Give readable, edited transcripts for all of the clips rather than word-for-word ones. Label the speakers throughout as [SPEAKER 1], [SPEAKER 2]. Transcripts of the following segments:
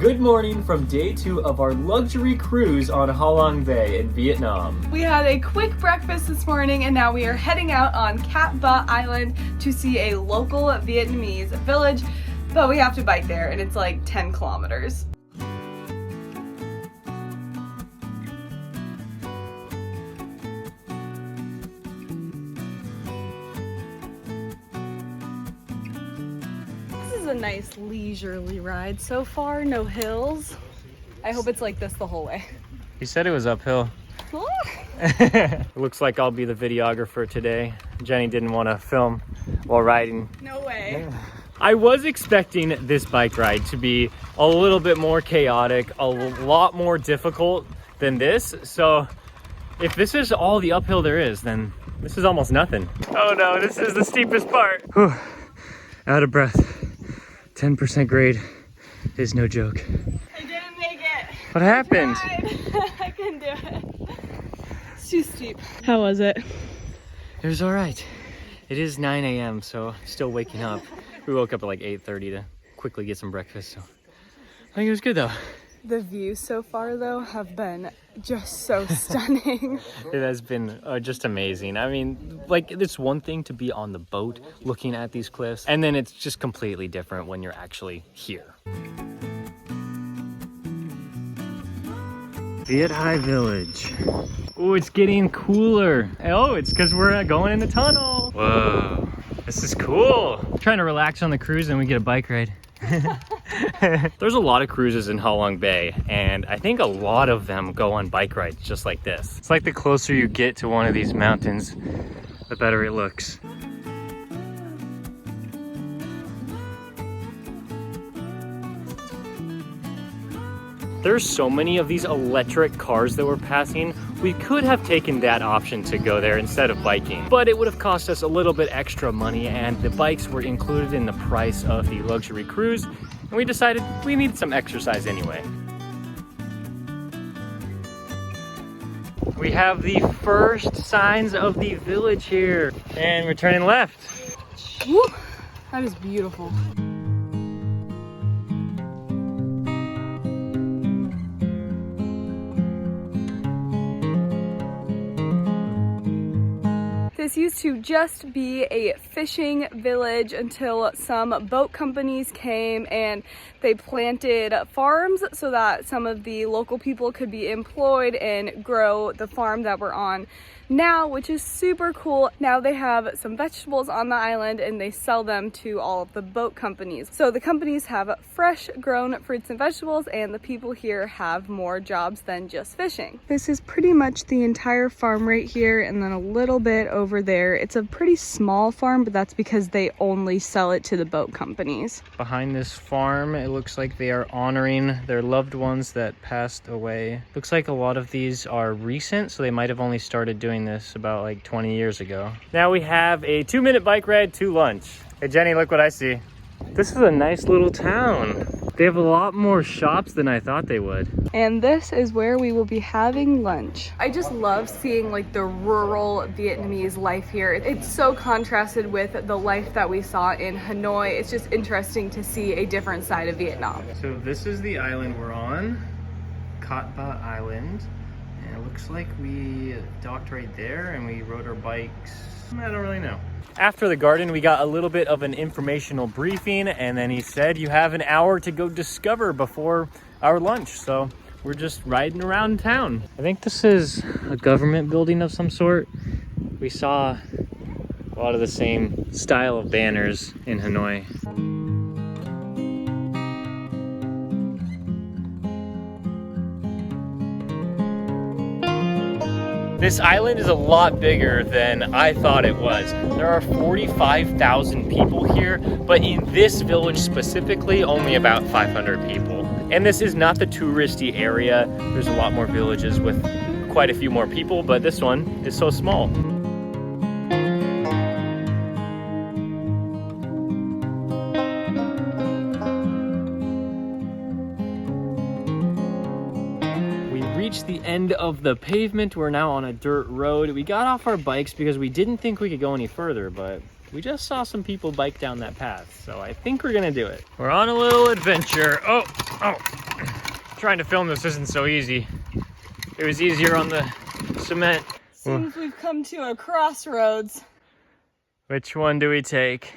[SPEAKER 1] Good morning from day 2 of our luxury cruise on Ha Bay in Vietnam.
[SPEAKER 2] We had a quick breakfast this morning and now we are heading out on Cat Ba Island to see a local Vietnamese village, but we have to bike there and it's like 10 kilometers. A nice leisurely ride so far, no hills. I hope it's like this the whole way.
[SPEAKER 1] He said it was uphill. Looks like I'll be the videographer today. Jenny didn't want to film while riding.
[SPEAKER 2] No way.
[SPEAKER 1] I was expecting this bike ride to be a little bit more chaotic, a lot more difficult than this. So if this is all the uphill there is, then this is almost nothing. Oh no, this is the steepest part. Whew. Out of breath. 10% grade is no joke.
[SPEAKER 2] I didn't make it.
[SPEAKER 1] What happened?
[SPEAKER 2] I couldn't do it. It's too steep. How was it?
[SPEAKER 1] It was all right. It is 9 a.m. so still waking up. We woke up at like 8:30 to quickly get some breakfast. So I think it was good though.
[SPEAKER 2] The views so far though have been just so stunning.
[SPEAKER 1] It has been just amazing. I mean, like, it's one thing to be on the boat looking at these cliffs, and then it's just completely different when you're actually here. Viet Ha Village. Oh, it's getting cooler. Oh, it's because we're going in the tunnel. Whoa, this is cool. I'm trying to relax on the cruise and we get a bike ride. There's a lot of cruises in Ha Bay, and I think a lot of them go on bike rides just like this. It's like the closer you get to one of these mountains, the better it looks. There's so many of these electric cars that we're passing. We could have taken that option to go there instead of biking, but it would have cost us a little bit extra money, and the bikes were included in the price of the luxury cruise, and we decided we needed some exercise anyway. We have the first signs of the village here, and we're turning left.
[SPEAKER 2] Woo, that is beautiful. This used to just be a fishing village until some boat companies came and they planted farms so that some of the local people could be employed and grow the farm that we're on now, which is super cool. Now they have some vegetables on the island and they sell them to all of the boat companies. So the companies have fresh grown fruits and vegetables, and the people here have more jobs than just fishing. This is pretty much the entire farm right here, and then a little bit over there. It's a pretty small farm, but that's because they only sell it to the boat companies.
[SPEAKER 1] Behind this farm, it looks like they are honoring their loved ones that passed away. Looks like a lot of these are recent, so they might have only started doing this about like 20 years ago. Now we have a 2-minute bike ride to lunch. Hey Jenny, look what I see. This is a nice little town. They have a lot more shops than I thought they would.
[SPEAKER 2] And this is where we will be having lunch. I just love seeing like the rural Vietnamese life here. It's so contrasted with the life that we saw in Hanoi. It's just interesting to see a different side of Vietnam.
[SPEAKER 1] So this is the island we're on, Cat Ba Island. And it looks like we docked right there and we rode our bikes. I don't really know. After the garden, we got a little bit of an informational briefing, and then he said you have an hour to go discover before our lunch. So we're just riding around town. I think this is a government building of some sort. We saw a lot of the same style of banners in Hanoi. This island is a lot bigger than I thought it was. There are 45,000 people here, but in this village specifically, only about 500 people. And this is not the touristy area. There's a lot more villages with quite a few more people, but this one is so small. The end of the pavement. We're now on a dirt road. We got off our bikes because we didn't think we could go any further, but we just saw some people bike down that path, so I think we're gonna do it. We're on a little adventure. Oh, Trying to film this isn't so easy. It was easier on the cement.
[SPEAKER 2] Seems we've come to a crossroads.
[SPEAKER 1] Which one do we take?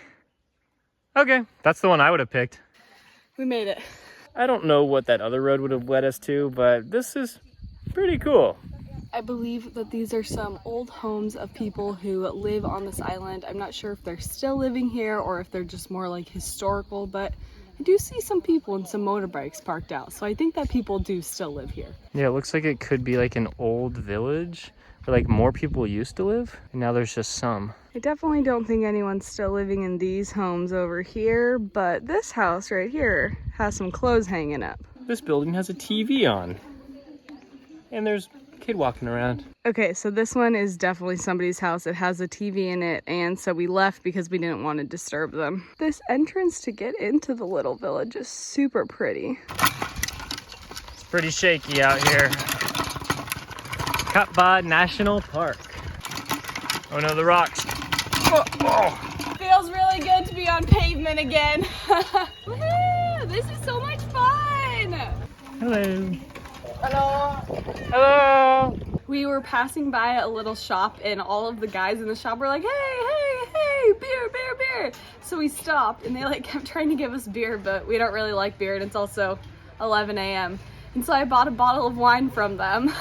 [SPEAKER 1] Okay, that's the one I would have picked.
[SPEAKER 2] We made it.
[SPEAKER 1] I don't know what that other road would have led us to, but this is pretty cool.
[SPEAKER 2] I believe that these are some old homes of people who live on this island. I'm not sure if they're still living here or if they're just more like historical, but I do see some people and some motorbikes parked out. So I think that people do still live here.
[SPEAKER 1] Yeah, it looks like it could be like an old village where like more people used to live, and now there's just some.
[SPEAKER 2] I definitely don't think anyone's still living in these homes over here, but this house right here has some clothes hanging up.
[SPEAKER 1] This building has a TV on, and there's a kid walking around.
[SPEAKER 2] Okay, so this one is definitely somebody's house. It has a TV in it, and so we left because we didn't want to disturb them. This entrance to get into the little village is super pretty.
[SPEAKER 1] It's pretty shaky out here. Costa National Park. Oh no, the rocks. Oh.
[SPEAKER 2] Feels really good to be on pavement again. Woohoo! This is so much fun!
[SPEAKER 1] Hello. Hello. Hello.
[SPEAKER 2] We were passing by a little shop and all of the guys in the shop were like, hey, beer. So we stopped and they like kept trying to give us beer, but we don't really like beer and it's also 11 a.m. And so I bought a bottle of wine from them.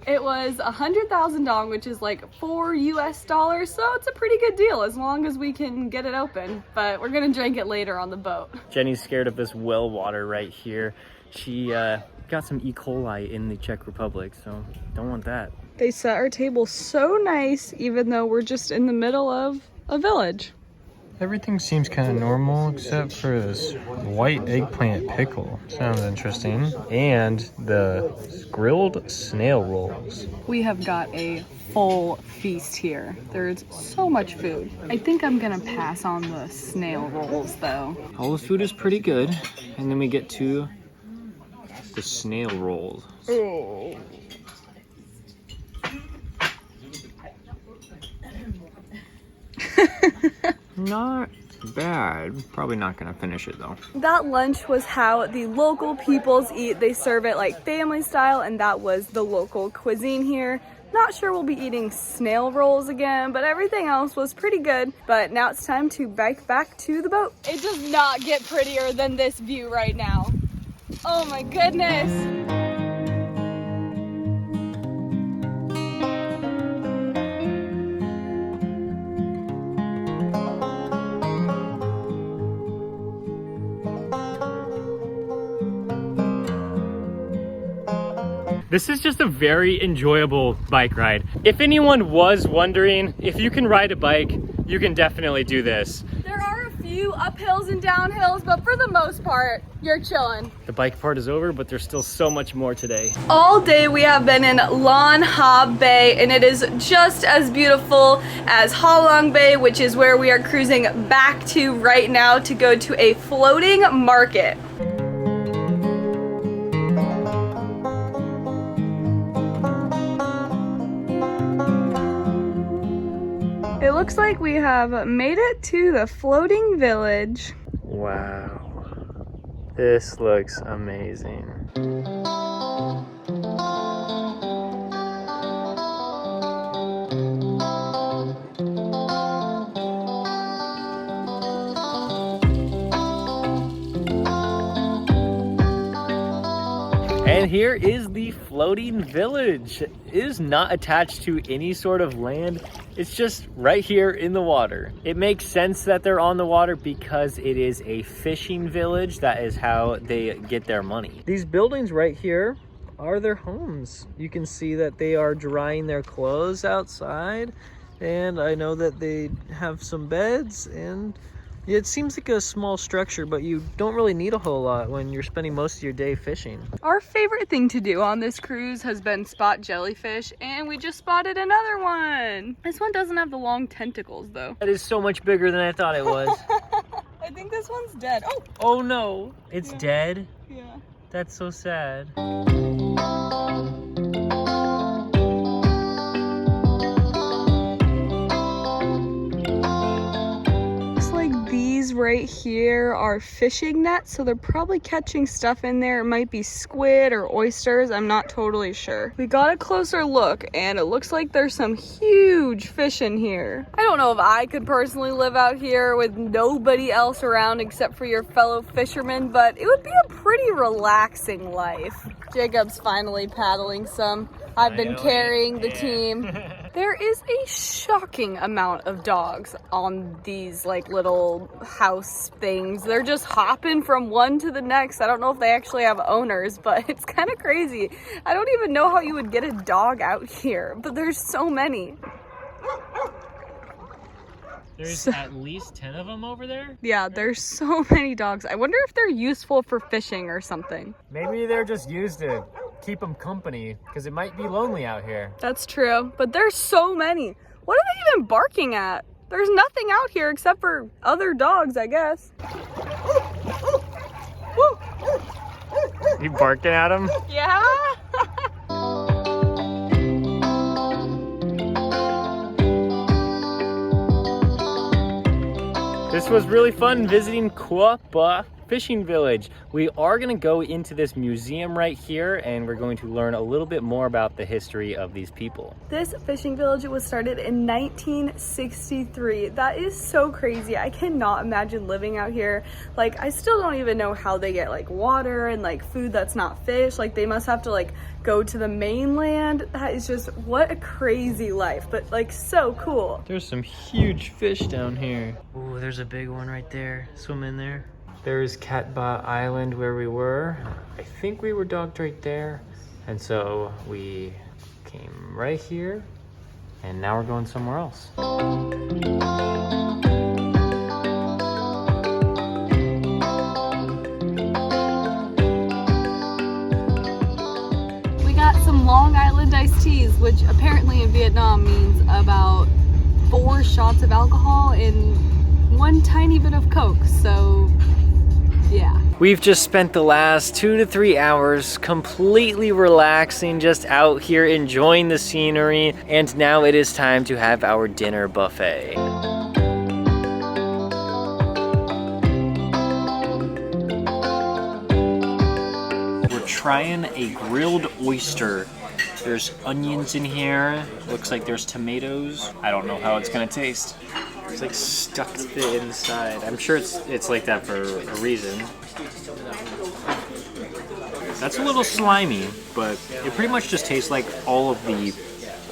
[SPEAKER 2] It was 100,000 dong, which is like $4 US, so it's a pretty good deal as long as we can get it open. But we're gonna drink it later on the boat.
[SPEAKER 1] Jenny's scared of this well water right here. She got some E. coli in the Czech Republic, so don't want that.
[SPEAKER 2] They set our table so nice, even though we're just in the middle of a village.
[SPEAKER 1] Everything seems kind of normal except for this white eggplant pickle. Sounds interesting. And the grilled snail rolls.
[SPEAKER 2] We have got a full feast here. There's so much food. I think I'm gonna pass on the snail rolls though.
[SPEAKER 1] All the food is pretty good. And then we get to the snail rolls.
[SPEAKER 2] Oh.
[SPEAKER 1] Not bad. Probably not gonna finish it though.
[SPEAKER 2] That lunch was how the local peoples eat. They serve it like family style, and that was the local cuisine here. Not sure we'll be eating snail rolls again, but everything else was pretty good. But now it's time to bike back to the boat. It does not get prettier than this view right now. Oh my goodness.
[SPEAKER 1] This is just a very enjoyable bike ride. If anyone was wondering, if you can ride a bike, you can definitely do this.
[SPEAKER 2] There are a few uphills and downhills, but for the most part, you're chilling.
[SPEAKER 1] The bike part is over, but there's still so much more today.
[SPEAKER 2] All day we have been in Lan Ha Bay, and it is just as beautiful as Ha Long Bay, which is where we are cruising back to right now to go to a floating market. It looks like we have made it to the floating village.
[SPEAKER 1] Wow. This looks amazing. And here is the floating village. It is not attached to any sort of land. It's just right here in the water. It makes sense that they're on the water because it is a fishing village. That is how they get their money. These buildings right here are their homes. You can see that they are drying their clothes outside. And I know that they have some beds, and it seems like a small structure, but you don't really need a whole lot when you're spending most of your day fishing.
[SPEAKER 2] Our favorite thing to do on this cruise has been spot jellyfish, and we just spotted another one. This one doesn't have the long tentacles though.
[SPEAKER 1] That is so much bigger than I thought it was.
[SPEAKER 2] I think this one's dead. Oh!
[SPEAKER 1] Oh no, it's dead?
[SPEAKER 2] Yeah.
[SPEAKER 1] That's so sad.
[SPEAKER 2] these right here are fishing nets, so they're probably catching stuff in there. It might be squid or oysters, I'm not totally sure. We got a closer look and it looks like there's some huge fish in here. I don't know if I could personally live out here with nobody else around except for your fellow fishermen, but it would be a pretty relaxing life. Jacob's finally paddling some. I've been carrying the team. There is a shocking amount of dogs on these like little house things. They're just hopping from one to the next. I don't know if they actually have owners, but it's kind of crazy. I don't even know how you would get a dog out here, but there's so many.
[SPEAKER 1] There's at least 10 of them over there?
[SPEAKER 2] Yeah, there's so many dogs. I wonder if they're useful for fishing or something.
[SPEAKER 1] Maybe they're just used to keep them company, because it might be lonely out here.
[SPEAKER 2] That's true, but there's so many. What are they even barking at? There's nothing out here except for other dogs, I guess. Woo!
[SPEAKER 1] You barking at them?
[SPEAKER 2] Yeah.
[SPEAKER 1] This was really fun visiting Costa Fishing Village. We are gonna go into this museum right here and we're going to learn a little bit more about the history of these people.
[SPEAKER 2] This fishing village was started in 1963. That is so crazy. I cannot imagine living out here. Like, I still don't even know how they get like water and like food that's not fish. Like, they must have to like go to the mainland. That is just, what a crazy life, but like so cool.
[SPEAKER 1] There's some huge fish down here. Ooh, there's a big one right there. Swim in there. There's Catba Island where we were. I think we were docked right there. And so we came right here and now we're going somewhere else.
[SPEAKER 2] We got some Long Island iced teas, which apparently in Vietnam means about 4 shots of alcohol in 1 tiny bit of Coke, so yeah.
[SPEAKER 1] We've just spent the last 2 to 3 hours completely relaxing, just out here enjoying the scenery, and now it is time to have our dinner buffet. We're trying a grilled oyster. There's onions in here. Looks like there's tomatoes. I don't know how it's gonna taste. It's like stuck to the inside. I'm sure it's like that for a reason. That's a little slimy, but it pretty much just tastes like all of the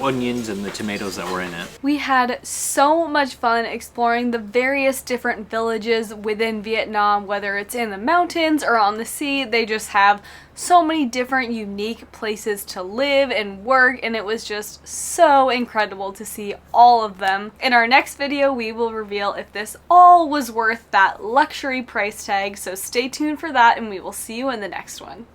[SPEAKER 1] onions and the tomatoes that were in it.
[SPEAKER 2] We had so much fun exploring the various different villages within Vietnam, whether it's in the mountains or on the sea. They just have so many different unique places to live and work, and it was just so incredible to see all of them. In our next video, we will reveal if this all was worth that luxury price tag, so stay tuned for that and we will see you in the next one.